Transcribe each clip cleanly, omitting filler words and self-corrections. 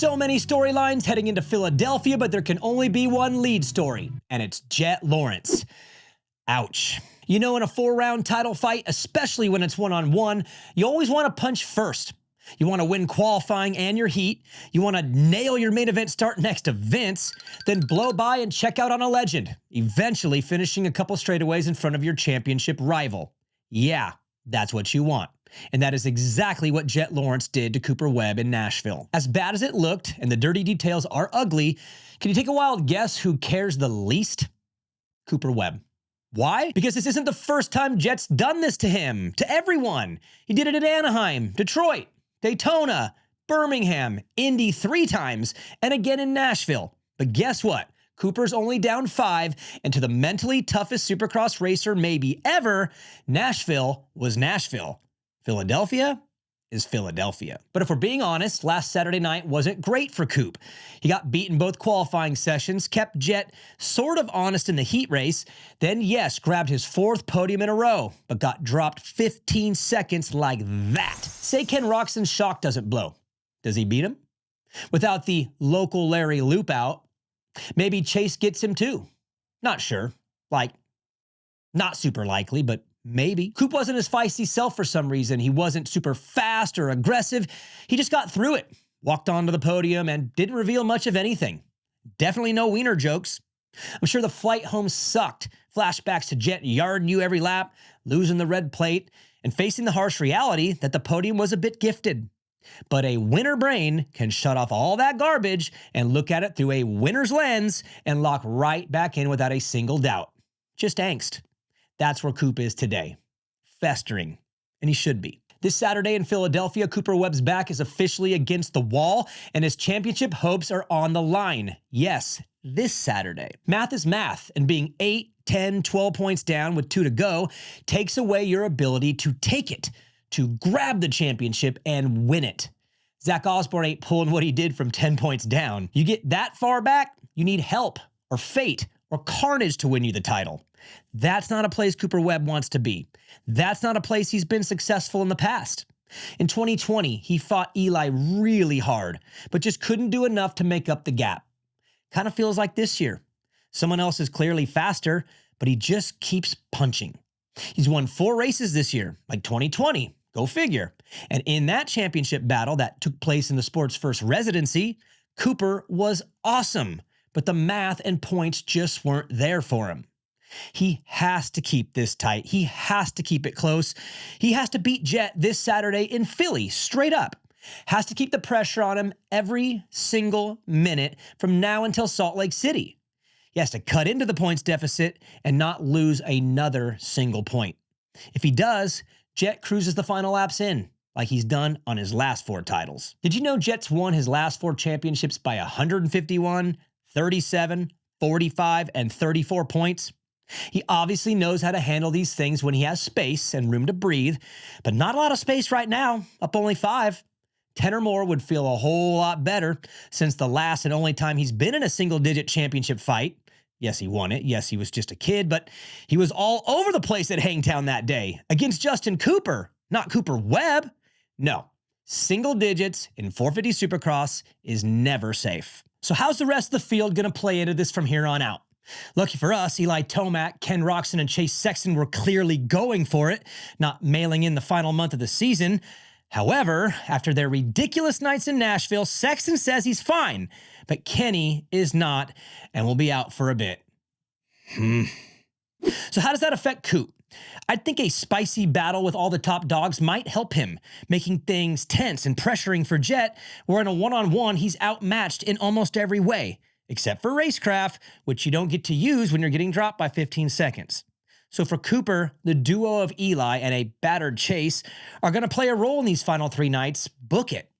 So many storylines heading into Philadelphia, but there can only be one lead story, and it's Jett Lawrence. Ouch. You know, in a 4-round title fight, especially when it's one-on-one, you always want to punch first. You want to win qualifying and your heat. You want to nail your main event start next to Vince, then blow by and check out on a legend, eventually finishing a couple straightaways in front of your championship rival. Yeah, that's what you want. And that is exactly what Jett Lawrence did to Cooper Webb in Nashville. As bad as it looked, and the dirty details are ugly, can you take a wild guess who cares the least? Cooper Webb. Why? Because this isn't the first time Jett's done this to him, to everyone. He did it at Anaheim, Detroit, Daytona, Birmingham, Indy 3 times, and again in Nashville. But guess what? Cooper's only down 5, and to the mentally toughest Supercross racer maybe ever, Nashville was Nashville. Philadelphia is Philadelphia. But if we're being honest, last Saturday night wasn't great for Coop. He got beat in both qualifying sessions, kept Jett sort of honest in the heat race, then yes, grabbed his 4th podium in a row, but got dropped 15 seconds like that. Say Ken Roczen's shock doesn't blow. Does he beat him? Without the local Larry loop out, maybe Chase gets him too. Not sure. Not super likely, but maybe. Coop wasn't his feisty self for some reason. He wasn't super fast or aggressive. He just got through it, walked onto the podium, and didn't reveal much of anything. Definitely no wiener jokes. I'm sure the flight home sucked. Flashbacks to Jett yarding you every lap, losing the red plate, and facing the harsh reality that the podium was a bit gifted. But a winner brain can shut off all that garbage and look at it through a winner's lens and lock right back in without a single doubt. Just angst. That's where Coop is today. Festering. And he should be. This Saturday in Philadelphia, Cooper Webb's back is officially against the wall, and his championship hopes are on the line. Yes, this Saturday. Math is math, and being 8, 10, 12 points down with 2 to go takes away your ability to take it, to grab the championship and win it. Zach Osborne ain't pulling what he did from 10 points down. You get that far back, you need help, or fate, or carnage to win you the title. That's not a place Cooper Webb wants to be. That's not a place he's been successful in the past. In 2020, he fought Eli really hard, but just couldn't do enough to make up the gap. Kind of feels like this year. Someone else is clearly faster, but he just keeps punching. He's won 4 races this year, like 2020. Go figure. And in that championship battle that took place in the sport's first residency, Cooper was awesome, but the math and points just weren't there for him. He has to keep this tight. He has to keep it close. He has to beat Jett this Saturday in Philly, straight up. Has to keep the pressure on him every single minute from now until Salt Lake City. He has to cut into the points deficit and not lose another single point. If he does, Jett cruises the final laps in, like he's done on his last 4 titles. Did you know Jett's won his last 4 championships by 151, 37, 45, and 34 points? He obviously knows how to handle these things when he has space and room to breathe, but not a lot of space right now, up only 5. 10 or more would feel a whole lot better since the last and only time he's been in a single-digit championship fight. Yes, he won it. Yes, he was just a kid, but he was all over the place at Hangtown that day against Justin Cooper, not Cooper Webb. No, single digits in 450 Supercross is never safe. So how's the rest of the field going to play into this from here on out? Lucky for us, Eli Tomac, Ken Roczen, and Chase Sexton were clearly going for it, not mailing in the final month of the season. However, after their ridiculous nights in Nashville, Sexton says he's fine, but Kenny is not and will be out for a bit. So how does that affect Coop? I think a spicy battle with all the top dogs might help him, making things tense and pressuring for Jett, where in a one-on-one, he's outmatched in almost every way, except for racecraft, which you don't get to use when you're getting dropped by 15 seconds. So for Cooper, the duo of Eli and a battered Chase are going to play a role in these final 3 nights. Book it.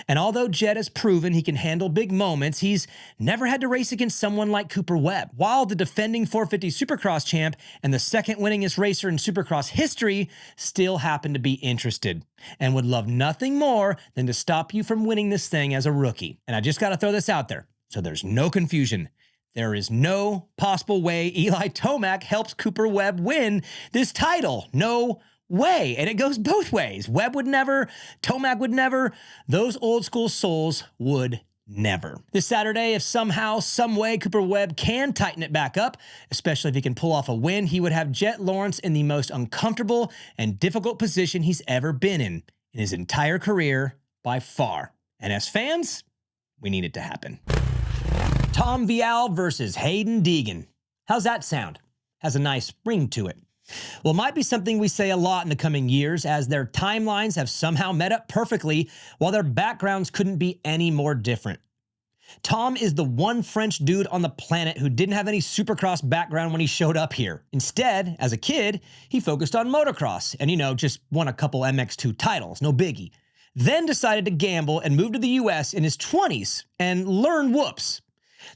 And although Jett has proven he can handle big moments, he's never had to race against someone like Cooper Webb. While the defending 450 Supercross champ and the second winningest racer in Supercross history still happen to be interested and would love nothing more than to stop you from winning this thing as a rookie. And I just got to throw this out there so there's no confusion. There is no possible way Eli Tomac helps Cooper Webb win this title. No way. And it goes both ways. Webb would never, Tomac would never. Those old school souls would never. This Saturday, if somehow, some way, Cooper Webb can tighten it back up, especially if he can pull off a win, he would have Jett Lawrence in the most uncomfortable and difficult position he's ever been in his entire career by far. And as fans, we need it to happen. Tom Vialle versus Haiden Deegan. How's that sound? Has a nice ring to it. Well, it might be something we say a lot in the coming years, as their timelines have somehow met up perfectly, while their backgrounds couldn't be any more different. Tom is the one French dude on the planet who didn't have any Supercross background when he showed up here. Instead, as a kid, he focused on motocross and, just won a couple MX2 titles, no biggie. Then decided to gamble and move to the US in his 20s and learn whoops.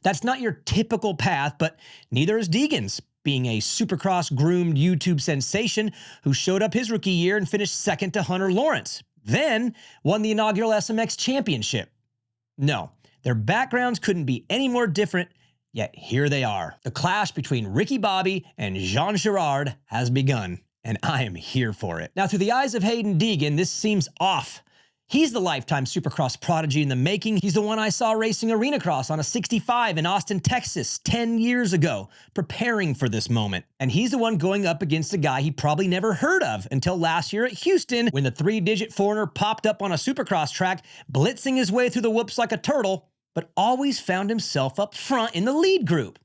That's not your typical path, but neither is Deegan's, being a Supercross-groomed YouTube sensation who showed up his rookie year and finished second to Hunter Lawrence, then won the inaugural SMX Championship. No, their backgrounds couldn't be any more different, yet here they are. The clash between Ricky Bobby and Jean Girard has begun, and I am here for it. Now, through the eyes of Haiden Deegan, this seems off. He's the lifetime Supercross prodigy in the making. He's the one I saw racing arena cross on a 65 in Austin, Texas 10 years ago, preparing for this moment. And he's the one going up against a guy he probably never heard of until last year at Houston, when the 3-digit foreigner popped up on a Supercross track, blitzing his way through the whoops like a turtle, but always found himself up front in the lead group.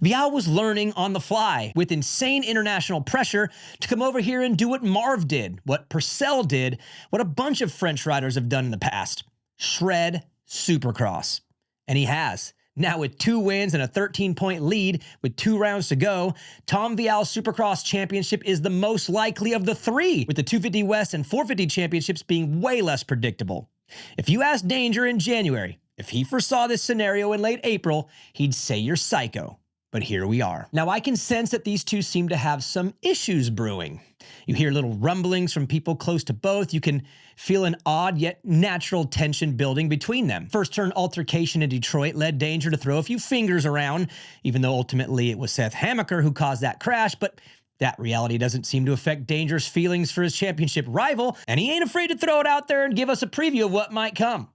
Vialle was learning on the fly with insane international pressure to come over here and do what Marv did, what Purcell did, what a bunch of French riders have done in the past. Shred Supercross. And he has. Now with 2 wins and a 13-point lead with 2 rounds to go, Tom Vialle's Supercross Championship is the most likely of the 3, with the 250 West and 450 championships being way less predictable. If you asked Danger in January if he foresaw this scenario in late April, he'd say you're psycho. But here we are. Now, I can sense that these two seem to have some issues brewing. You hear little rumblings from people close to both. You can feel an odd yet natural tension building between them. First turn altercation in Detroit led Danger to throw a few fingers around, even though ultimately it was Seth Hammaker who caused that crash, but that reality doesn't seem to affect Danger's feelings for his championship rival, and he ain't afraid to throw it out there and give us a preview of what might come.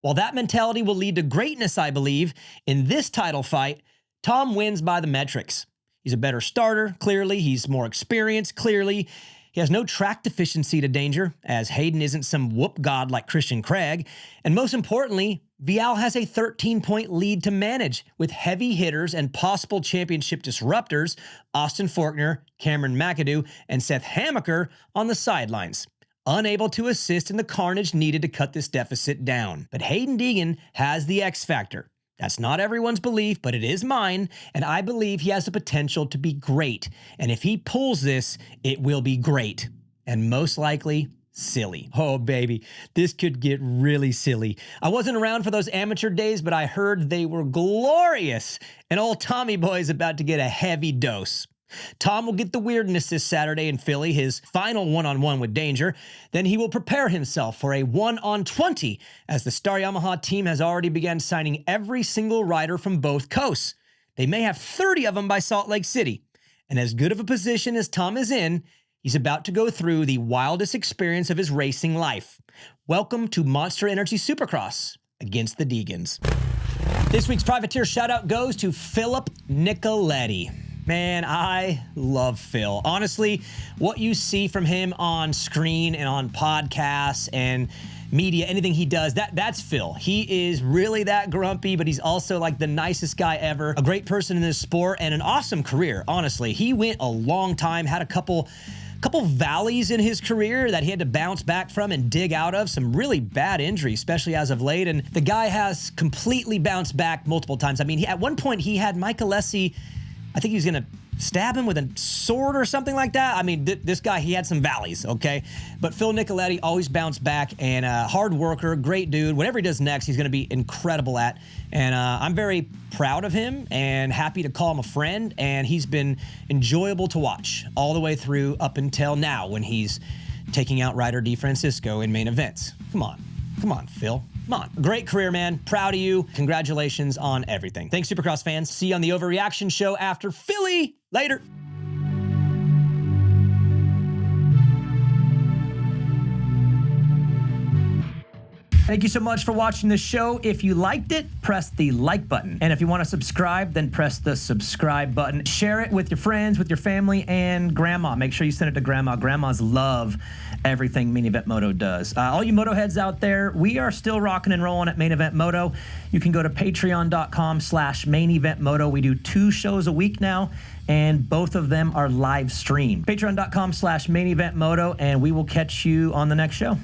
While that mentality will lead to greatness, I believe, in this title fight, Tom wins by the metrics. He's a better starter, clearly. He's more experienced, clearly. He has no track deficiency to Danger, as Haiden isn't some whoop god like Christian Craig. And most importantly, Vialle has a 13-point lead to manage, with heavy hitters and possible championship disruptors, Austin Forkner, Cameron McAdoo, and Seth Hammaker on the sidelines, unable to assist in the carnage needed to cut this deficit down. But Haiden Deegan has the X factor. That's not everyone's belief, but it is mine, and I believe he has the potential to be great. And if he pulls this, it will be great, and most likely silly. Oh, baby, this could get really silly. I wasn't around for those amateur days, but I heard they were glorious, and old Tommy Boy is about to get a heavy dose. Tom will get the weirdness this Saturday in Philly, his final one-on-one with Danger. Then he will prepare himself for a 1-on-20, as the Star Yamaha team has already begun signing every single rider from both coasts. They may have 30 of them by Salt Lake City. And as good of a position as Tom is in, he's about to go through the wildest experience of his racing life. Welcome to Monster Energy Supercross against the Deegans. This week's privateer shoutout goes to Philip Nicoletti. Man, I love Phil. Honestly, what you see from him on screen and on podcasts and media, anything he does, that's Phil. He is really that grumpy, but he's also like the nicest guy ever, a great person in this sport, and an awesome career, honestly. He went a long time, had a couple valleys in his career that he had to bounce back from and dig out of, some really bad injuries, especially as of late, and the guy has completely bounced back multiple times. I mean, at one point, he had Nicoletti, I think he was going to stab him with a sword or something like that. I mean, this guy, he had some valleys, okay? But Phil Nicoletti always bounced back, and hard worker, great dude. Whatever he does next, he's going to be incredible at. And I'm very proud of him and happy to call him a friend. And he's been enjoyable to watch all the way through up until now, when he's taking out Ryder DeFrancisco in main events. Come on, Phil. Come on. Great career, man. Proud of you. Congratulations on everything. Thanks, Supercross fans. See you on the Overreaction Show after Philly. Later. Thank you so much for watching this show. If you liked it, press the like button. And if you want to subscribe, then press the subscribe button. Share it with your friends, with your family, and grandma. Make sure you send it to grandma. Grandmas love everything Main Event Moto does. All you Motoheads out there, we are still rocking and rolling at Main Event Moto. You can go to patreon.com/Main Event Moto. We do 2 shows a week now, and both of them are live streamed. Patreon.com/Main Event Moto, and we will catch you on the next show.